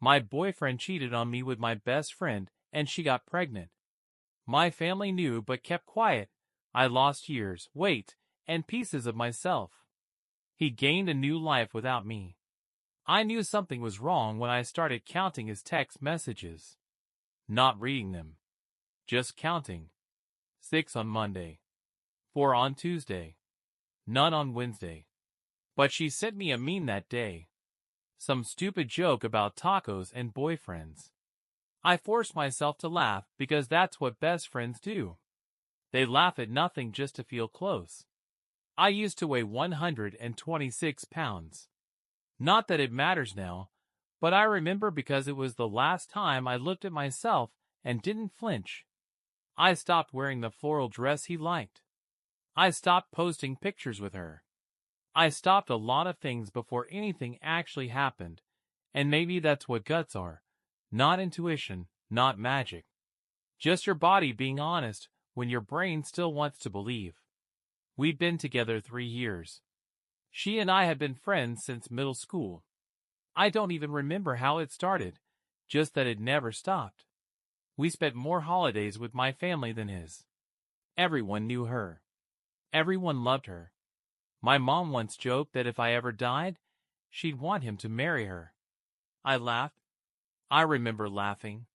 My boyfriend cheated on me with my best friend, and she got pregnant. My family knew but kept quiet. I lost years, weight, and pieces of myself. He gained a new life without me. I knew something was wrong when I started counting his text messages. Not reading them. Just counting. 6 on Monday. 4 on Tuesday. None on Wednesday. But she sent me a meme that day. Some stupid joke about tacos and boyfriends. I forced myself to laugh because that's what best friends do. They laugh at nothing just to feel close. I used to weigh 126 pounds. Not that it matters now, but I remember because it was the last time I looked at myself and didn't flinch. I stopped wearing the floral dress he liked. I stopped posting pictures with her. I stopped a lot of things before anything actually happened, and maybe that's what guts are. Not intuition, not magic. Just your body being honest when your brain still wants to believe. We'd been together 3 years. She and I had been friends since middle school. I don't even remember how it started, just that it never stopped. We spent more holidays with my family than his. Everyone knew her. Everyone loved her. My mom once joked that if I ever died, she'd want him to marry her. I laughed. I remember laughing.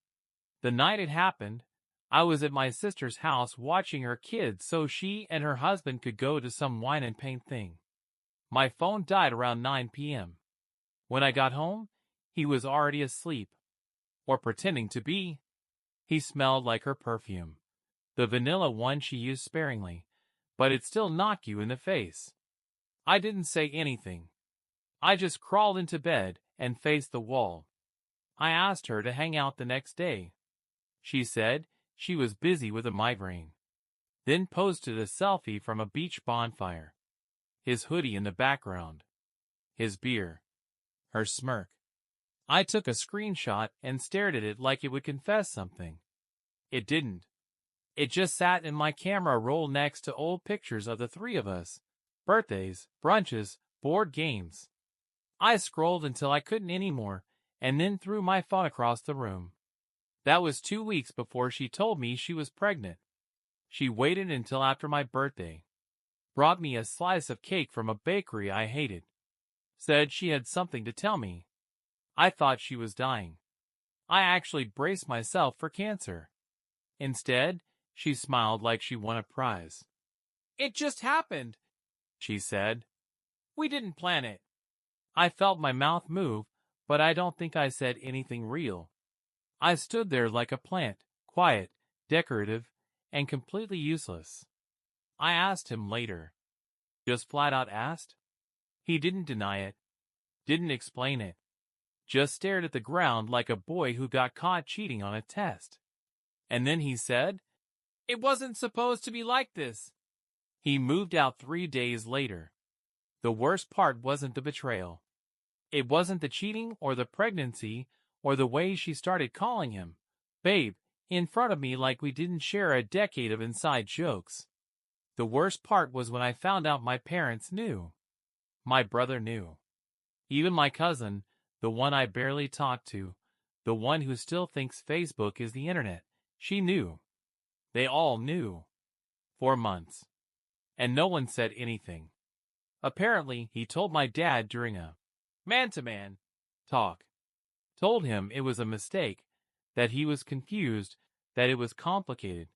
The night it happened, I was at my sister's house watching her kids so she and her husband could go to some wine and paint thing. My phone died around 9 p.m. When I got home, he was already asleep. Or pretending to be. He smelled like her perfume. The vanilla one she used sparingly, but it still knocked you in the face. I didn't say anything. I just crawled into bed and faced the wall. I asked her to hang out the next day. She said she was busy with a migraine. Then posted a selfie from a beach bonfire. His hoodie in the background. His beer. Her smirk. I took a screenshot and stared at it like it would confess something. It didn't. It just sat in my camera roll next to old pictures of the three of us. Birthdays, brunches, board games. I scrolled until I couldn't anymore, and then threw my phone across the room. That was 2 weeks before she told me she was pregnant. She waited until after my birthday. Brought me a slice of cake from a bakery I hated. Said she had something to tell me. I thought she was dying. I actually braced myself for cancer. Instead, she smiled like she won a prize. "It just happened," she said. "We didn't plan it." I felt my mouth move, but I don't think I said anything real. I stood there like a plant, quiet, decorative, and completely useless. I asked him later. Just flat out asked. He didn't deny it. Didn't explain it. Just stared at the ground like a boy who got caught cheating on a test. And then he said, "It wasn't supposed to be like this." He moved out 3 days later. The worst part wasn't the betrayal. It wasn't the cheating or the pregnancy or the way she started calling him babe in front of me like we didn't share a decade of inside jokes. The worst part was when I found out my parents knew. My brother knew. Even my cousin, the one I barely talked to, the one who still thinks Facebook is the internet, she knew. They all knew. For months. And no one said anything. Apparently, he told my dad during a man-to-man talk. Told him it was a mistake, that he was confused, that it was complicated.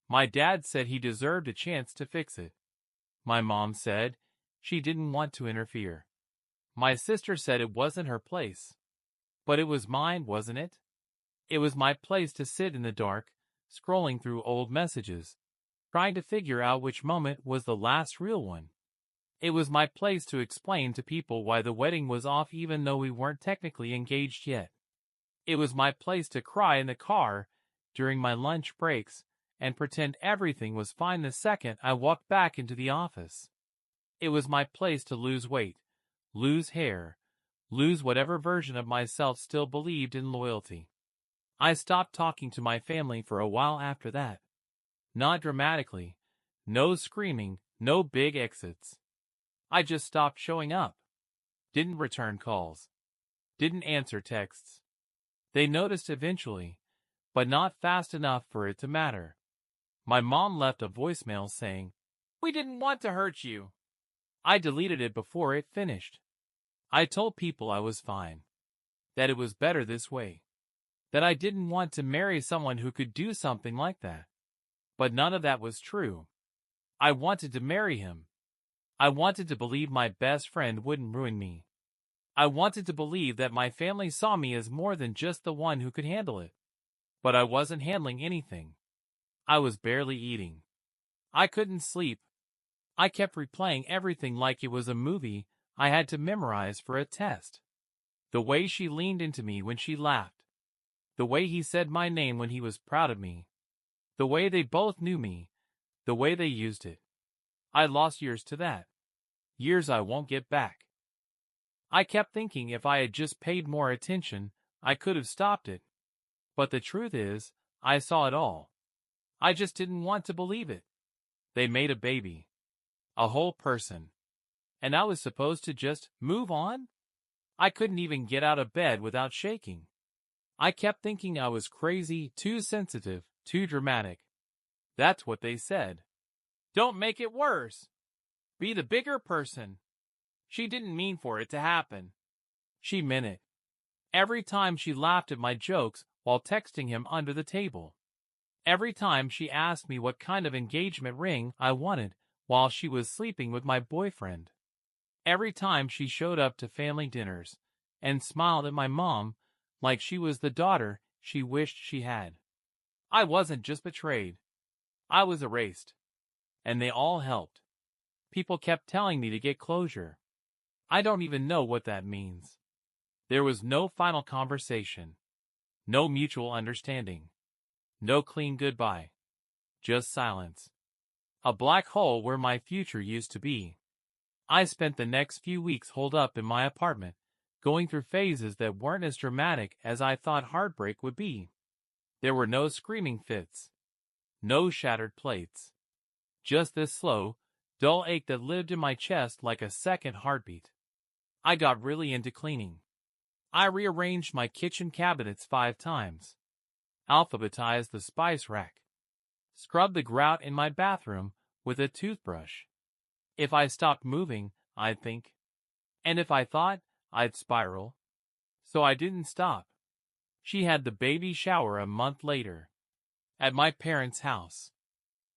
My dad said he deserved a chance to fix it. My mom said she didn't want to interfere. My sister said it wasn't her place. But it was mine, wasn't it? It was my place to sit in the dark, scrolling through old messages, trying to figure out which moment was the last real one. It was my place to explain to people why the wedding was off even though we weren't technically engaged yet. It was my place to cry in the car during my lunch breaks and pretend everything was fine the second I walked back into the office. It was my place to lose weight, lose hair, lose whatever version of myself still believed in loyalty. I stopped talking to my family for a while after that. Not dramatically. No screaming, no big exits. I just stopped showing up. Didn't return calls. Didn't answer texts. They noticed eventually, but not fast enough for it to matter. My mom left a voicemail saying, "We didn't want to hurt you." I deleted it before it finished. I told people I was fine, that it was better this way, that I didn't want to marry someone who could do something like that. But none of that was true. I wanted to marry him. I wanted to believe my best friend wouldn't ruin me. I wanted to believe that my family saw me as more than just the one who could handle it. But I wasn't handling anything. I was barely eating. I couldn't sleep. I kept replaying everything like it was a movie I had to memorize for a test. The way she leaned into me when she laughed. The way he said my name when he was proud of me. The way they both knew me. The way they used it. I lost years to that. Years I won't get back. I kept thinking if I had just paid more attention, I could have stopped it. But the truth is, I saw it all. I just didn't want to believe it. They made a baby. A whole person. And I was supposed to just move on? I couldn't even get out of bed without shaking. I kept thinking I was crazy, too sensitive, too dramatic. That's what they said. Don't make it worse. Be the bigger person. She didn't mean for it to happen. She meant it. Every time she laughed at my jokes while texting him under the table. Every time she asked me what kind of engagement ring I wanted while she was sleeping with my boyfriend. Every time she showed up to family dinners and smiled at my mom like she was the daughter she wished she had. I wasn't just betrayed. I was erased. And they all helped. People kept telling me to get closure. I don't even know what that means. There was no final conversation. No mutual understanding. No clean goodbye. Just silence. A black hole where my future used to be. I spent the next few weeks holed up in my apartment, going through phases that weren't as dramatic as I thought heartbreak would be. There were no screaming fits. No shattered plates. Just this slow, dull ache that lived in my chest like a second heartbeat. I got really into cleaning. I rearranged my kitchen cabinets 5 times. Alphabetized the spice rack. Scrubbed the grout in my bathroom with a toothbrush. If I stopped moving, I'd think. And if I thought, I'd spiral. So I didn't stop. She had the baby shower a month later. At my parents' house.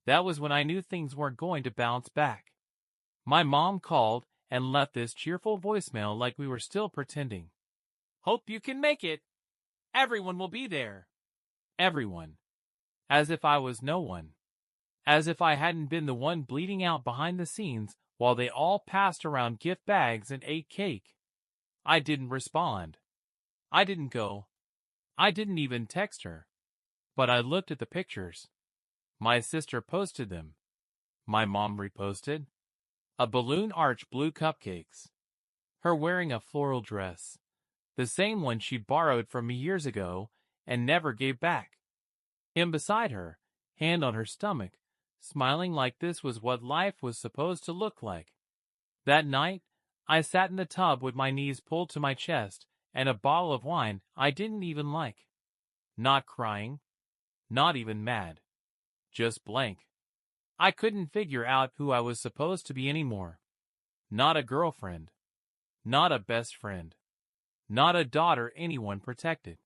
That was when I knew things weren't going to bounce back. My mom called and left this cheerful voicemail like we were still pretending. Hope you can make it. Everyone will be there. Everyone. As if I was no one. As if I hadn't been the one bleeding out behind the scenes while they all passed around gift bags and ate cake. I didn't respond. I didn't go. I didn't even text her. But I looked at the pictures. My sister posted them. My mom reposted. A balloon arch blue cupcakes. Her wearing a floral dress. The same one she'd borrowed from me years ago and never gave back. Him beside her, hand on her stomach, smiling like this was what life was supposed to look like. That night, I sat in the tub with my knees pulled to my chest and a bottle of wine I didn't even like. Not crying. Not even mad. Just blank. I couldn't figure out who I was supposed to be anymore. Not a girlfriend. Not a best friend. Not a daughter anyone protected.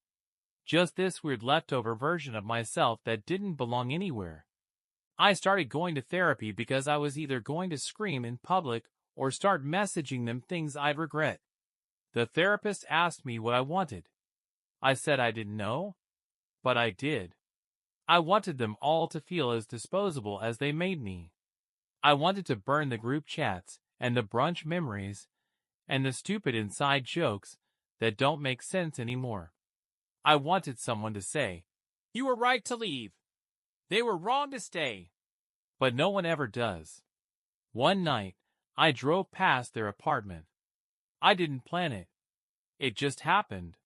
Just this weird leftover version of myself that didn't belong anywhere. I started going to therapy because I was either going to scream in public or start messaging them things I'd regret. The therapist asked me what I wanted. I said I didn't know, but I did. I wanted them all to feel as disposable as they made me. I wanted to burn the group chats and the brunch memories and the stupid inside jokes that don't make sense anymore. I wanted someone to say, "You were right to leave. They were wrong to stay." But no one ever does. One night, I drove past their apartment. I didn't plan it. It just happened.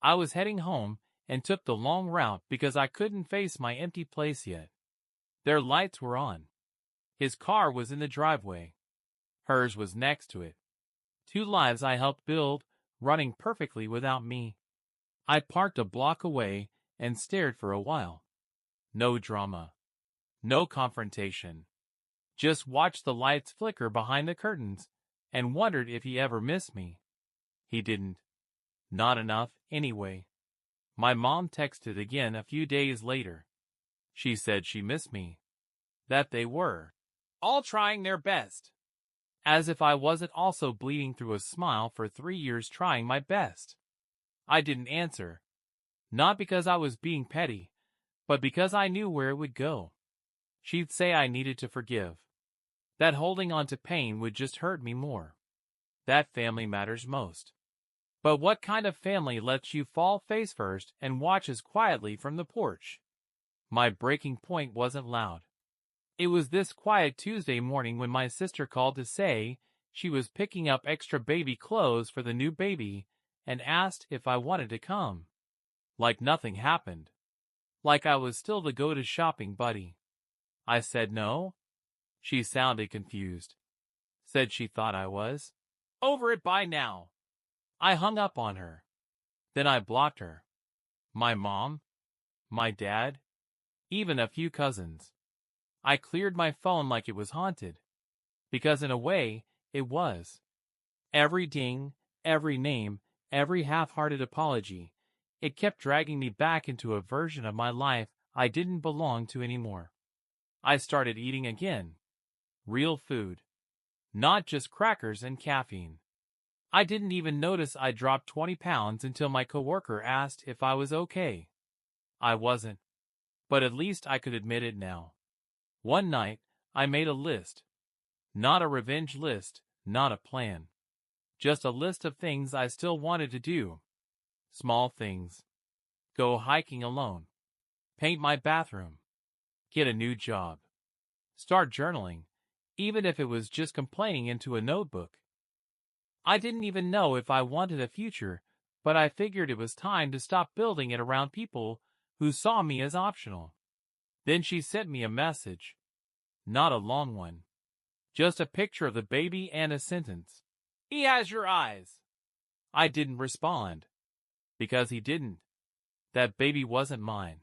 I was heading home and took the long route because I couldn't face my empty place yet. Their lights were on. His car was in the driveway. Hers was next to it. 2 lives I helped build, running perfectly without me. I parked a block away and stared for a while. No drama. No confrontation. Just watched the lights flicker behind the curtains and wondered if he ever missed me. He didn't. Not enough, anyway. My mom texted again a few days later. She said she missed me. That they were all trying their best. As if I wasn't also bleeding through a smile for 3 years trying my best. I didn't answer. Not because I was being petty, but because I knew where it would go. She'd say I needed to forgive. That holding on to pain would just hurt me more. That family matters most. But what kind of family lets you fall face first and watches quietly from the porch? My breaking point wasn't loud. It was this quiet Tuesday morning when my sister called to say she was picking up extra baby clothes for the new baby and asked if I wanted to come. Like nothing happened. Like I was still the go-to shopping buddy. I said no. She sounded confused. Said she thought I was over it by now. I hung up on her. Then I blocked her. My mom, my dad, even a few cousins. I cleared my phone like it was haunted. Because in a way, it was. Every ding, every name, every half-hearted apology, it kept dragging me back into a version of my life I didn't belong to anymore. I started eating again. Real food. Not just crackers and caffeine. I didn't even notice I dropped 20 pounds until my coworker asked if I was okay. I wasn't. But at least I could admit it now. One night, I made a list. Not a revenge list, not a plan. Just a list of things I still wanted to do. Small things. Go hiking alone. Paint my bathroom. Get a new job. Start journaling, even if it was just complaining into a notebook. I didn't even know if I wanted a future, but I figured it was time to stop building it around people who saw me as optional. Then she sent me a message. Not a long one. Just a picture of the baby and a sentence. He has your eyes. I didn't respond. Because he didn't. That baby wasn't mine.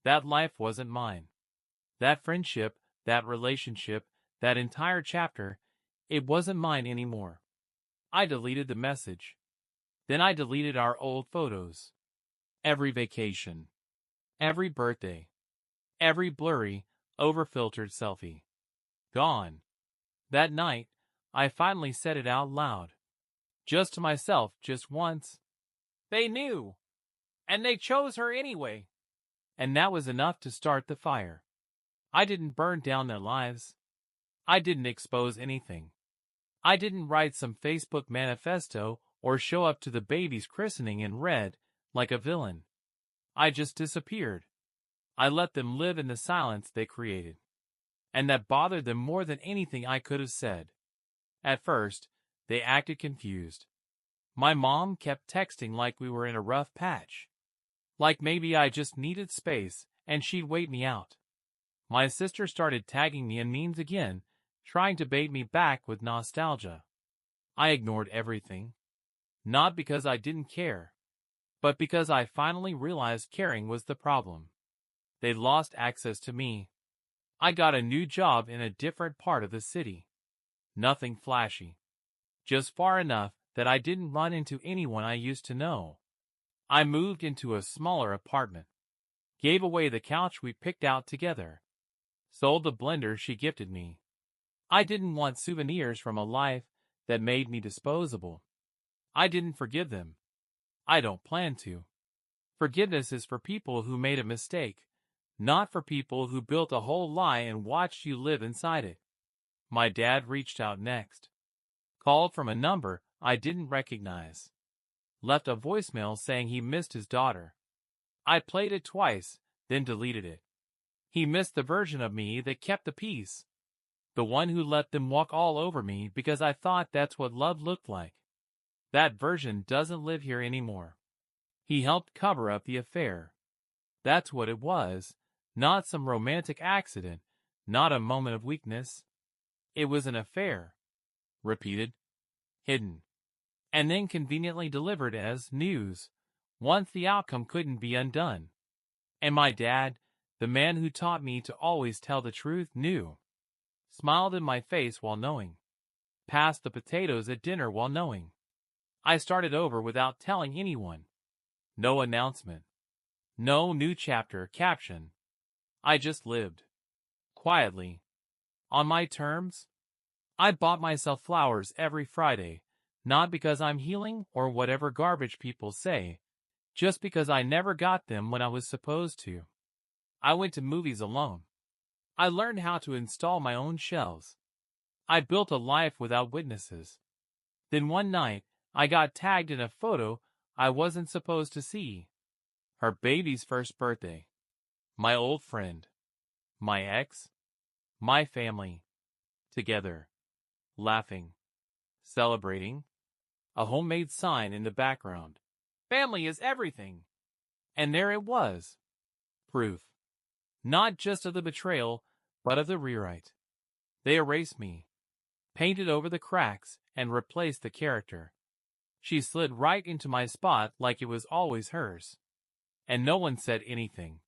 That life wasn't mine. That friendship, that relationship, that entire chapter, it wasn't mine anymore. I deleted the message. Then I deleted our old photos. Every vacation. Every birthday. Every blurry, overfiltered selfie. Gone. That night, I finally said it out loud. Just to myself, just once. They knew. And they chose her anyway. And that was enough to start the fire. I didn't burn down their lives. I didn't expose anything. I didn't write some Facebook manifesto or show up to the baby's christening in red like a villain. I just disappeared. I let them live in the silence they created. And that bothered them more than anything I could have said. At first, they acted confused. My mom kept texting like we were in a rough patch. Like maybe I just needed space and she'd wait me out. My sister started tagging me in memes again, trying to bait me back with nostalgia. I ignored everything. Not because I didn't care, but because I finally realized caring was the problem. They lost access to me. I got a new job in a different part of the city. Nothing flashy. Just far enough that I didn't run into anyone I used to know. I moved into a smaller apartment. Gave away the couch we picked out together. Sold the blender she gifted me. I didn't want souvenirs from a life that made me disposable. I didn't forgive them. I don't plan to. Forgiveness is for people who made a mistake, not for people who built a whole lie and watched you live inside it. My dad reached out next. Called from a number I didn't recognize. Left a voicemail saying he missed his daughter. I played it twice, then deleted it. He missed the version of me that kept the peace. The one who let them walk all over me because I thought that's what love looked like. That version doesn't live here anymore. He helped cover up the affair. That's what it was, not some romantic accident, not a moment of weakness. It was an affair. Repeated, hidden, and then conveniently delivered as news, once the outcome couldn't be undone. And my dad, the man who taught me to always tell the truth, knew. Smiled in my face while knowing. Passed the potatoes at dinner while knowing. I started over without telling anyone. No announcement. No new chapter caption. I just lived. Quietly. On my terms. I bought myself flowers every Friday, not because I'm healing or whatever garbage people say, just because I never got them when I was supposed to. I went to movies alone. I learned how to install my own shelves. I built a life without witnesses. Then one night, I got tagged in a photo I wasn't supposed to see. Her baby's first birthday. My old friend. My ex. My family. Together. Laughing. Celebrating. A homemade sign in the background. Family is everything. And there it was. Proof. Not just of the betrayal, but of the rewrite. They erased me. Painted over the cracks and replaced the character. She slid right into my spot like it was always hers. And no one said anything.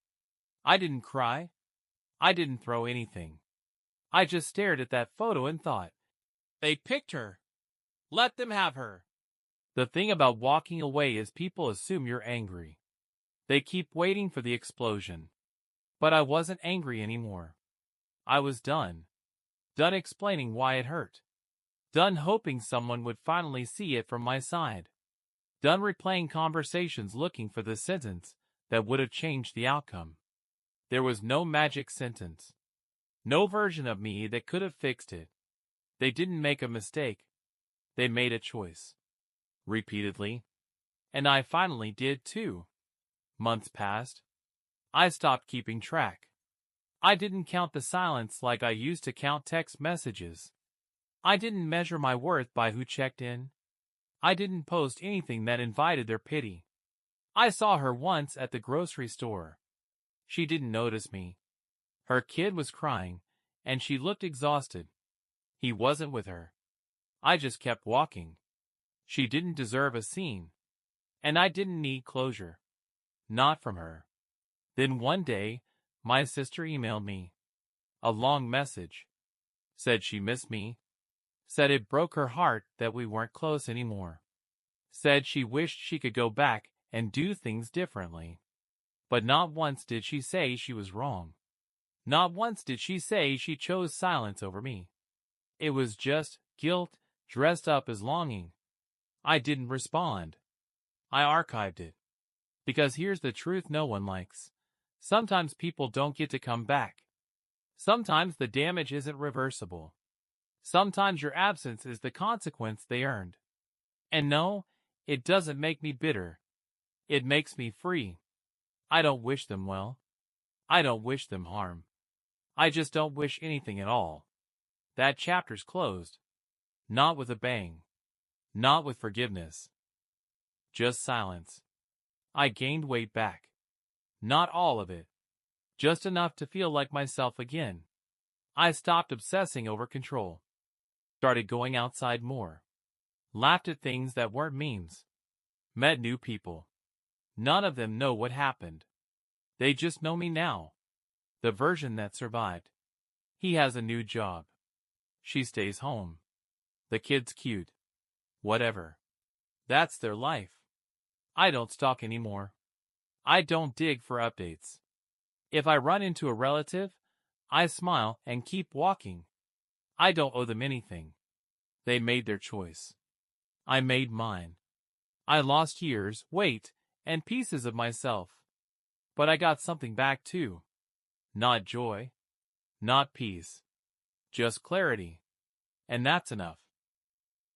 I didn't cry. I didn't throw anything. I just stared at that photo and thought, they picked her. Let them have her. The thing about walking away is people assume you're angry. They keep waiting for the explosion. But I wasn't angry anymore. I was done. Done explaining why it hurt. Done hoping someone would finally see it from my side. Done replaying conversations looking for the sentence that would have changed the outcome. There was no magic sentence. No version of me that could have fixed it. They didn't make a mistake. They made a choice. Repeatedly. And I finally did too. Months passed. I stopped keeping track. I didn't count the silence like I used to count text messages. I didn't measure my worth by who checked in. I didn't post anything that invited their pity. I saw her once at the grocery store. She didn't notice me. Her kid was crying, and she looked exhausted. He wasn't with her. I just kept walking. She didn't deserve a scene. And I didn't need closure. Not from her. Then one day, my sister emailed me. A long message. Said she missed me. Said it broke her heart that we weren't close anymore. Said she wished she could go back and do things differently. But not once did she say she was wrong. Not once did she say she chose silence over me. It was just guilt dressed up as longing. I didn't respond. I archived it. Because here's the truth no one likes. Sometimes people don't get to come back. Sometimes the damage isn't reversible. Sometimes your absence is the consequence they earned. And no, it doesn't make me bitter. It makes me free. I don't wish them well. I don't wish them harm. I just don't wish anything at all. That chapter's closed. Not with a bang. Not with forgiveness. Just silence. I gained weight back. Not all of it. Just enough to feel like myself again. I stopped obsessing over control. Started going outside more. Laughed at things that weren't memes. Met new people. None of them know what happened. They just know me now. The version that survived. He has a new job. She stays home. The kid's cute. Whatever. That's their life. I don't stalk anymore. I don't dig for updates. If I run into a relative, I smile and keep walking. I don't owe them anything. They made their choice. I made mine. I lost years, weight, and pieces of myself. But I got something back too. Not joy. Not peace. Just clarity. And that's enough.